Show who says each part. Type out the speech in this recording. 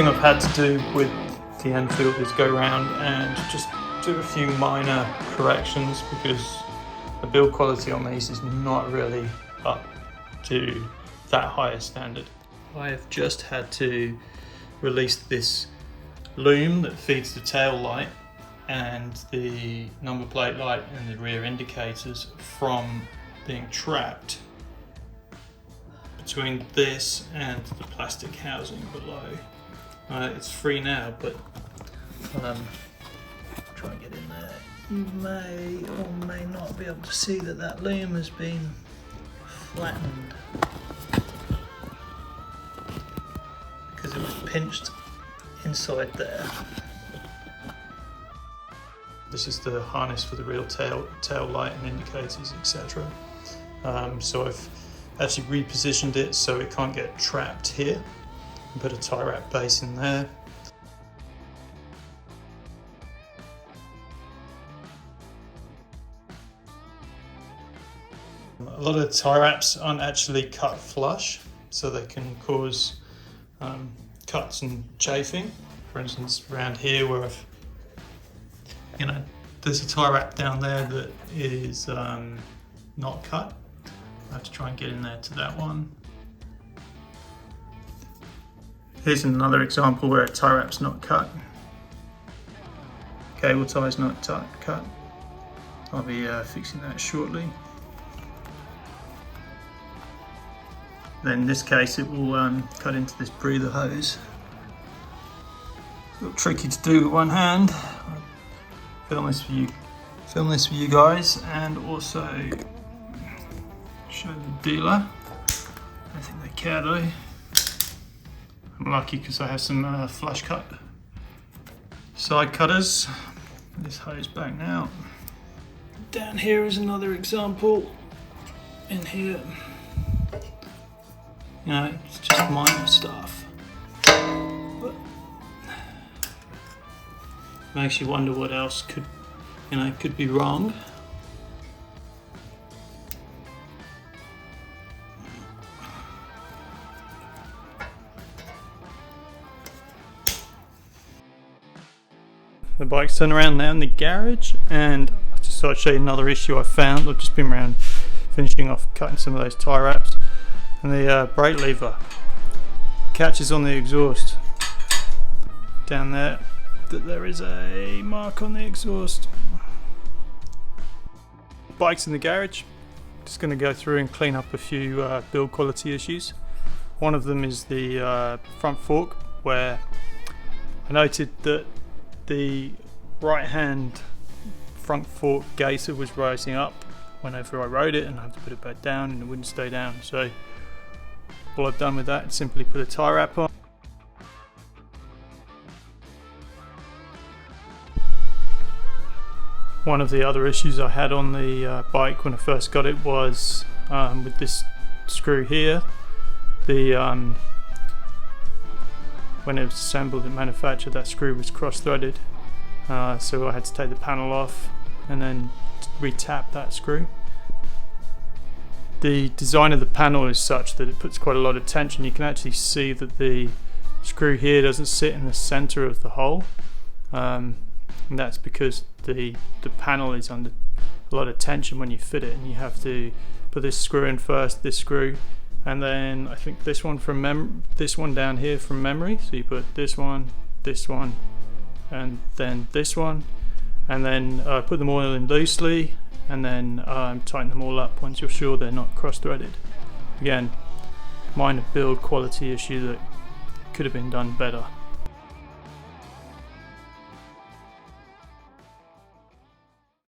Speaker 1: thing I've had to do with the Enfield is go around and just do a few minor corrections because the build quality on these is not really up to that higher standard. I have just had to release this loom that feeds the tail light and the number plate light and the rear indicators from being trapped between this and the plastic housing below. It's free now, but try and get in there. You may or may not be able to see that that loom has been flattened because it was pinched inside there. This is the harness for the real tail light and indicators, etc. So I've actually repositioned it so it can't get trapped here. And put a Tywrap base in there. A lot of Tywraps aren't actually cut flush, so they can cause cuts and chafing. For instance, around here where there's a Tywrap down there that is not cut. I have to try and get in there to that one. Here's another example where a Tywrap's not cut. Cable tie's not cut. I'll be fixing that shortly. Then in this case it will cut into this breather hose. A little tricky to do with one hand. I'll film this for you guys, and also show the dealer. I think they care though. I'm lucky because I have some flush cut side cutters. This hose back now. Down here is another example. In here, it's just minor stuff, but makes you wonder what else could be wrong. The bike's turned around now in the garage, and I just thought I'd show you another issue I found. I've just been around finishing off cutting some of those Tywraps, and the brake lever catches on the exhaust down there. There is a mark on the exhaust. Bike's in the garage. Just going to go through and clean up a few build quality issues. One of them is the front fork, where I noted that the right hand front fork Gaiter was rising up whenever I rode it, and I had to put it back down and it wouldn't stay down. So all I've done with that is simply put a Tywrap on. One of the other issues I had on the bike when I first got it was with this screw here. When it was assembled and manufactured, that screw was cross-threaded, so I had to take the panel off and then re-tap that screw. The design of the panel is such that it puts quite a lot of tension. You can actually see that the screw here doesn't sit in the center of the hole, and that's because the panel is under a lot of tension when you fit it, and you have to put this screw in first, this screw, and then I think this one this one down here from memory. So you put this one, and then this one, and then put them all in loosely, and then tighten them all up once you're sure they're not cross-threaded. Again, minor build quality issue that could have been done better.